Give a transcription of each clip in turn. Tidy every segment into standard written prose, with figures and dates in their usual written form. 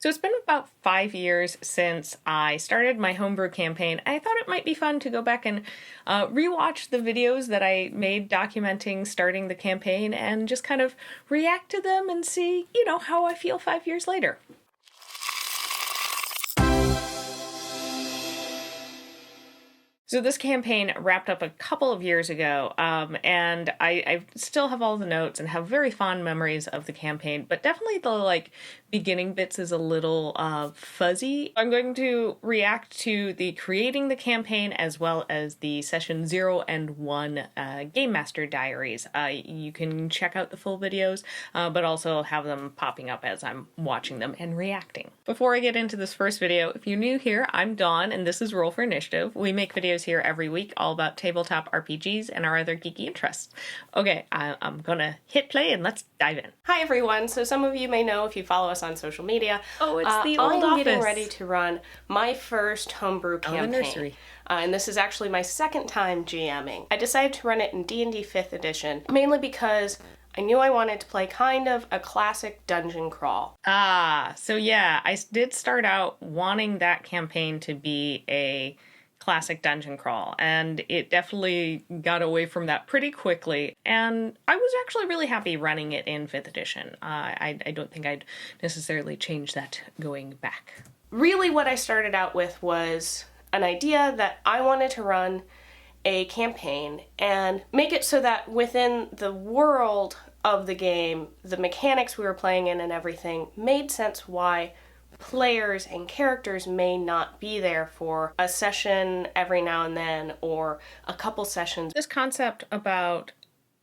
So it's been about 5 years since I started my homebrew campaign. I thought it might be fun to go back and rewatch the videos that I made documenting starting the campaign and just kind of react to them and see, how I feel 5 years later. So this campaign wrapped up a couple of years ago, and I still have all the notes and have very fond memories of the campaign, but definitely the beginning bits is a little fuzzy. I'm going to react to the creating the campaign as well as the session 0 and 1 Game Master Diaries. You can check out the full videos, but also have them popping up as I'm watching them and reacting. Before I get into this first video, if you're new here, I'm Dawn and this is Roll for Initiative. We make videos here every week all about tabletop RPGs and our other geeky interests. Okay, I'm gonna hit play and let's dive in. Hi everyone, so some of you may know if you follow us on social media. Oh, it's the old office. I'm getting ready to run my first homebrew campaign. The nursery. And this is actually my second time GMing. I decided to run it in D&D 5th edition, mainly because I knew I wanted to play kind of a classic dungeon crawl. So yeah, I did start out wanting that campaign to be a classic dungeon crawl, and it definitely got away from that pretty quickly, and I was actually really happy running it in 5th edition. I don't think I'd necessarily change that going back. Really what I started out with was an idea that I wanted to run a campaign and make it so that within the world of the game, the mechanics we were playing in and everything made sense why players and characters may not be there for a session every now and then or a couple sessions. This concept about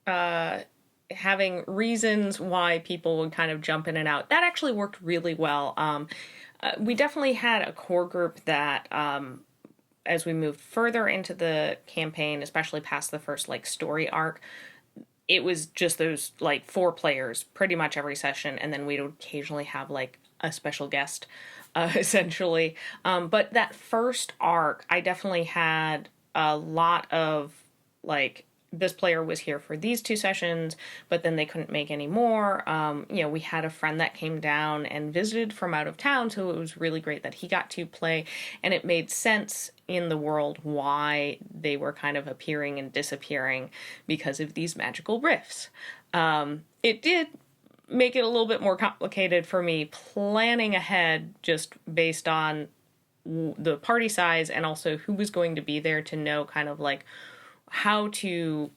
having reasons why people would kind of jump in and out, that actually worked really well. We definitely had a core group that as we moved further into the campaign, especially past the first story arc, it was just those 4 players pretty much every session, and then we'd occasionally have a special guest, essentially. But that first arc, I definitely had a lot of, this player was here for these 2 sessions, but then they couldn't make any more. We had a friend that came down and visited from out of town, so it was really great that he got to play, and it made sense in the world why they were kind of appearing and disappearing because of these magical rifts. It did make it a little bit more complicated for me planning ahead just based on the party size and also who was going to be there to know kind of how to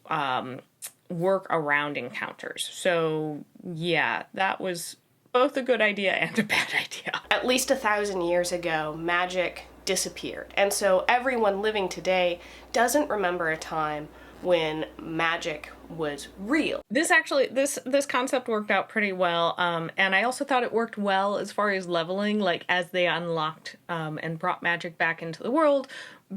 work around encounters. So yeah, that was both a good idea and a bad idea. At least 1,000 years ago, magic disappeared. And so everyone living today doesn't remember a time when magic was real. This concept worked out pretty well, and I also thought it worked well as far as leveling, as they unlocked and brought magic back into the world.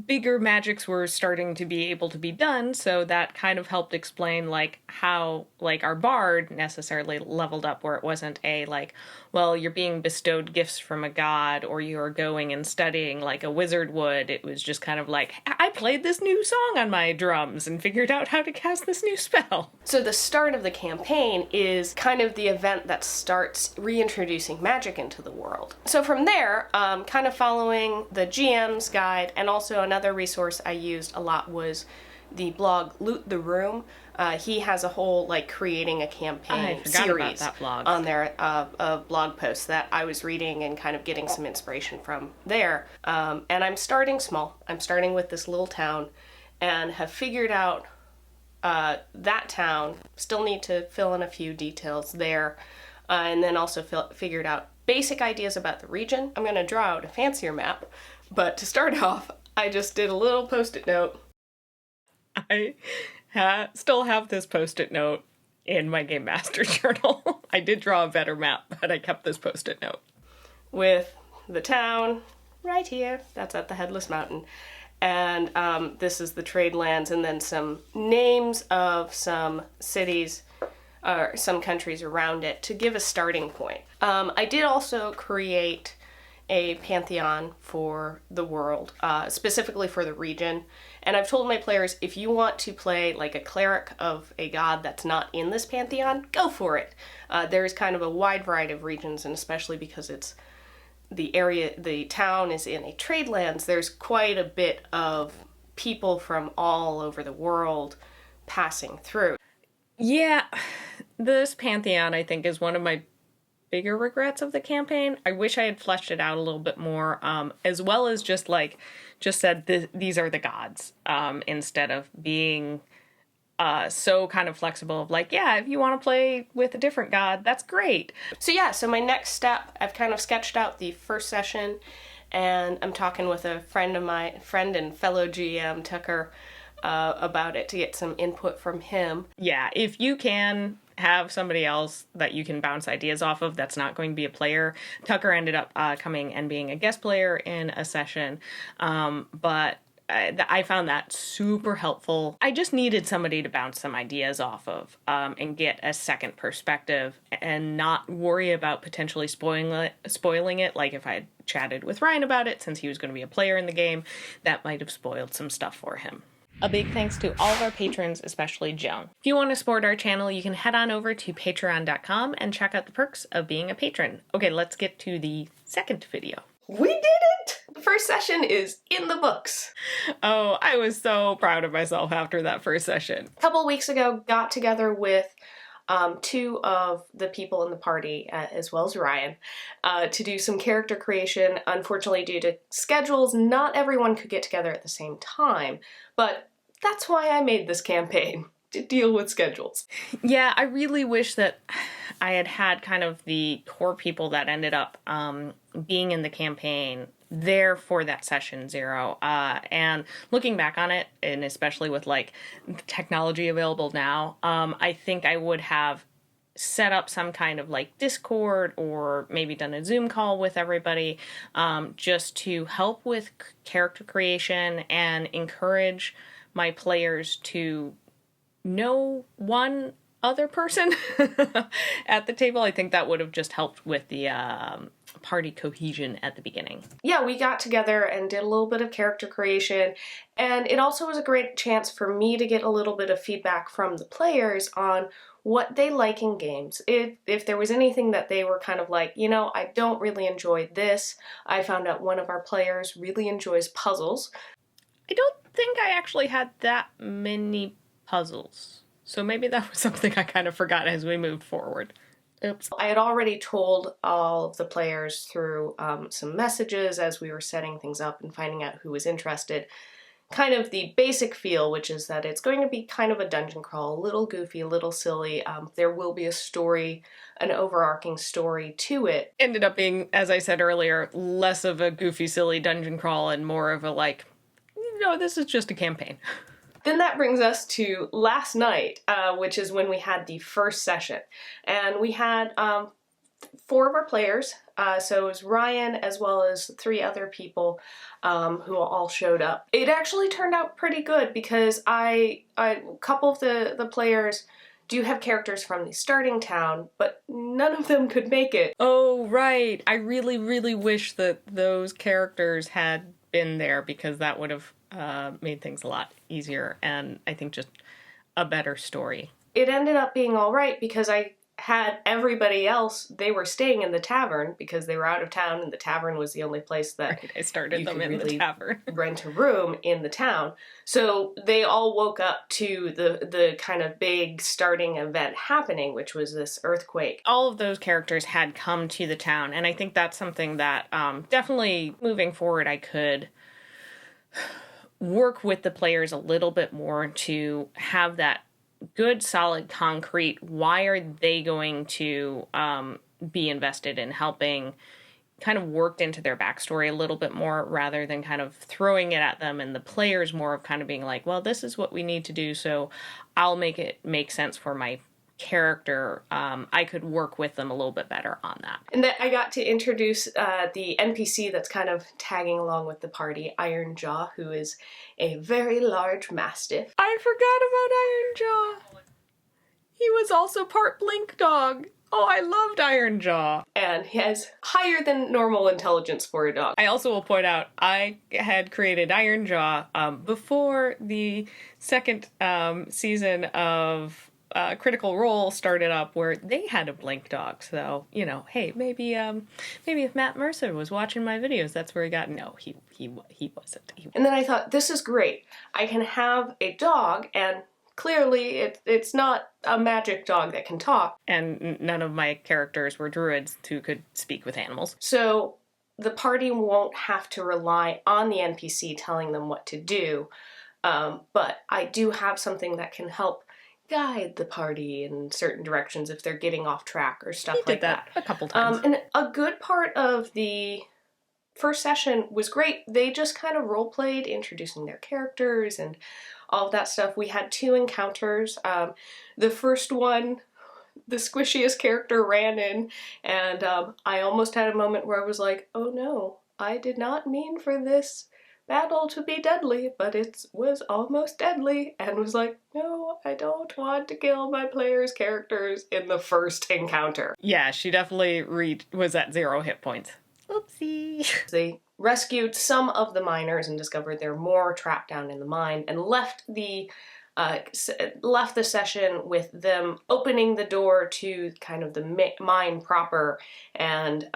Bigger magics were starting to be able to be done, so that kind of helped explain how our bard necessarily leveled up, where it wasn't you're being bestowed gifts from a god or you're going and studying like a wizard would. It was just kind of I played this new song on my drums and figured out how to cast this new spell. So the start of the campaign is kind of the event that starts reintroducing magic into the world. So from there, kind of following the GM's guide, and also another resource I used a lot was the blog Loot the Room. He has a whole creating a campaign series on there of blog posts that I was reading and kind of getting some inspiration from there. And I'm starting small. I'm starting with this little town and have figured out that town. Still need to fill in a few details there, and then also figured out basic ideas about the region. I'm going to draw out a fancier map, but to start off, I just did a little post-it note. I still have this post-it note in my Game Master journal. I did draw a better map, but I kept this post-it note. With the town right here, that's at the Headless Mountain, and this is the trade lands, and then some names of some cities or some countries around it to give a starting point. I did also create a pantheon for the world, specifically for the region. And I've told my players, if you want to play like a cleric of a god that's not in this pantheon, go for it. There's kind of a wide variety of regions, and especially because it's the town is in a trade lands, there's quite a bit of people from all over the world passing through. Yeah, this Pantheon, I think, is one of my bigger regrets of the campaign. I wish I had fleshed it out a little bit more, as well as just said these are the gods, instead of being so kind of flexible of like, yeah, if you want to play with a different god, that's great. So my next step, I've kind of sketched out the first session, and I'm talking with a friend and fellow GM, Tucker, about it to get some input from him. Yeah, if you can have somebody else that you can bounce ideas off of that's not going to be a player. Tucker ended up coming and being a guest player in a session, but I found that super helpful. I just needed somebody to bounce some ideas off of, and get a second perspective and not worry about potentially spoiling it. Like if I had chatted with Ryan about it, since he was going to be a player in the game, that might have spoiled some stuff for him. A big thanks to all of our patrons, especially Joan. If you want to support our channel, you can head on over to patreon.com and check out the perks of being a patron. Okay, let's get to the second video. We did it! The first session is in the books. Oh, I was so proud of myself after that first session. A couple weeks ago, got together with two of the people in the party, as well as Ryan, to do some character creation. Unfortunately, due to schedules, not everyone could get together at the same time, but that's why I made this campaign, to deal with schedules. Yeah, I really wish that I had kind of the core people that ended up being in the campaign there for that session 0. And looking back on it, and especially with like the technology available now, I think I would have set up some kind of like Discord or maybe done a Zoom call with everybody, just to help with character creation and encourage my players to know one other person at the table. I think that would have just helped with the party cohesion at the beginning. Yeah, we got together and did a little bit of character creation, and it also was a great chance for me to get a little bit of feedback from the players on what they like in games. If there was anything that they were kind of like, I don't really enjoy this. I found out one of our players really enjoys puzzles. I don't think I actually had that many puzzles, so maybe that was something I kind of forgot as we moved forward. Oops. I had already told all of the players through some messages as we were setting things up and finding out who was interested, kind of the basic feel, which is that it's going to be kind of a dungeon crawl, a little goofy, a little silly. There will be a story, an overarching story to it. Ended up being, as I said earlier, less of a goofy, silly dungeon crawl and more of a like, this is just a campaign. Then that brings us to last night, which is when we had the first session. And we had 4 of our players, so it was Ryan as well as 3 other people who all showed up. It actually turned out pretty good because a couple of the players do have characters from the starting town, but none of them could make it. Oh, right. I really, really wish that those characters had been there because that would have made things a lot easier and I think just a better story. It ended up being all right because I had everybody else, they were staying in the tavern because they were out of town and the tavern was the only place that I started them in the tavern. Rent a room in the town. So they all woke up to the kind of big starting event happening, which was this earthquake. All of those characters had come to the town, and I think that's something that definitely moving forward I could work with the players a little bit more to have that good, solid, concrete, why are they going to be invested in helping, kind of worked into their backstory a little bit more rather than kind of throwing it at them and the players more of kind of being like, well, this is what we need to do, so I'll make it make sense for my character. I could work with them a little bit better on that. And then I got to introduce the NPC that's kind of tagging along with the party, Iron Jaw, who is a very large mastiff. I forgot about Iron Jaw. He was also part Blink Dog. Oh, I loved Iron Jaw. And he has higher than normal intelligence for a dog. I also will point out, I had created Iron Jaw before the second season of Critical Role started up where they had a blink dog. So, you know, hey, maybe if Matt Mercer was watching my videos, that's where he got. No, he wasn't. And then I thought, this is great. I can have a dog, and clearly it's not a magic dog that can talk. And none of my characters were druids who could speak with animals. So the party won't have to rely on the NPC telling them what to do, but I do have something that can help guide the party in certain directions if they're getting off track or stuff like that. A couple times. And a good part of the first session was great. They just kind of role-played, introducing their characters and all of that stuff. We had 2 encounters. The first one, the squishiest character ran in, and I almost had a moment where I was like, oh no, I did not mean for this battle to be deadly, but it was almost deadly, and was like, no, I don't want to kill my players' characters in the first encounter. Yeah, she definitely was at 0 hit points. Oopsie. They rescued some of the miners and discovered there were more trapped down in the mine, and left the session with them opening the door to kind of the mine proper and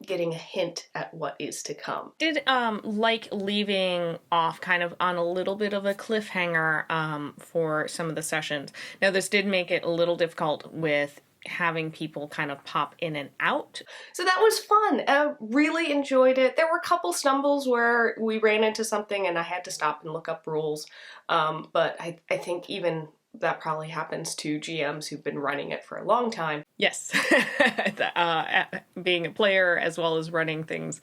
getting a hint at what is to come. Did like leaving off kind of on a little bit of a cliffhanger for some of the sessions. Now this did make it a little difficult with having people kind of pop in and out. So that was fun. I really enjoyed it. There were a couple stumbles where we ran into something and I had to stop and look up rules. But I think even that probably happens to GMs who've been running it for a long time. Yes. Being a player as well as running things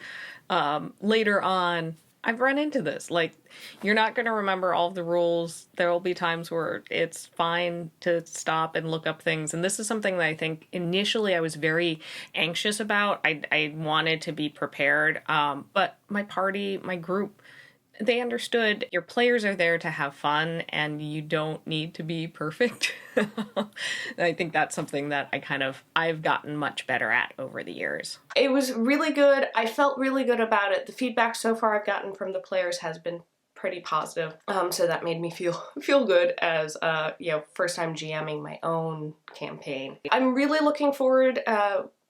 later on, I've run into this. Like, you're not going to remember all of the rules. There will be times where it's fine to stop and look up things. And this is something that I think initially I was very anxious about. I wanted to be prepared. But my party, my group, they understood your players are there to have fun and you don't need to be perfect. I think that's something that I've gotten much better at over the years. It was really good. I felt really good about it. The feedback so far I've gotten from the players has been pretty positive. So that made me feel good as first time GMing my own campaign. I'm really looking forward.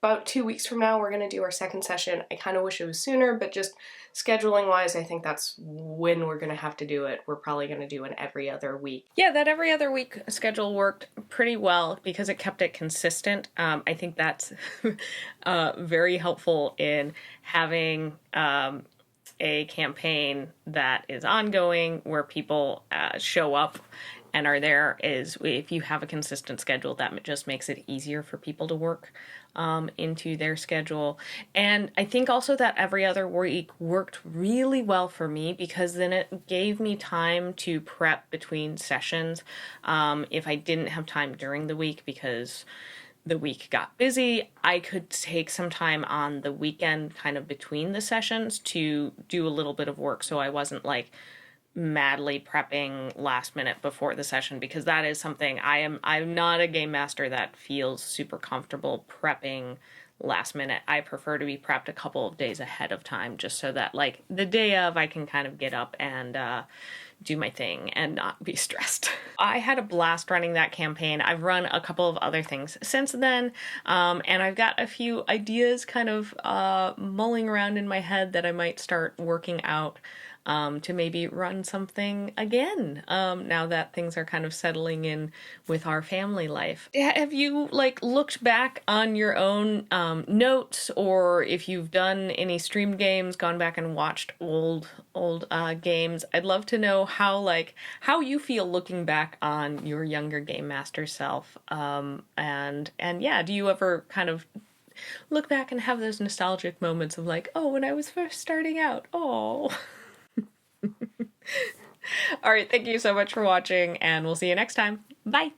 About 2 weeks from now, we're going to do our second session. I kind of wish it was sooner, but just scheduling wise, I think that's when we're going to have to do it. We're probably going to do an every other week. Yeah, that every other week schedule worked pretty well because it kept it consistent. I think that's very helpful in having a campaign that is ongoing where people show up and are there. Is if you have a consistent schedule, that just makes it easier for people to work into their schedule. And I think also that every other week worked really well for me because then it gave me time to prep between sessions. If I didn't have time during the week because the week got busy, I could take some time on the weekend kind of between the sessions to do a little bit of work so I wasn't like madly prepping last minute before the session, because that is something I'm not a game master that feels super comfortable prepping last minute. I prefer to be prepped a couple of days ahead of time just so that like the day of I can kind of get up and do my thing and not be stressed. I had a blast running that campaign. I've run a couple of other things since then, and I've got a few ideas kind of mulling around in my head that I might start working out to maybe run something again now that things are kind of settling in with our family life. Have you like looked back on your own notes, or if you've done any streamed games, gone back and watched old games? I'd love to know how you feel looking back on your younger game master self. And yeah, do you ever kind of look back and have those nostalgic moments of like, oh, when I was first starting out, oh. All right, thank you so much for watching, and we'll see you next time. Bye!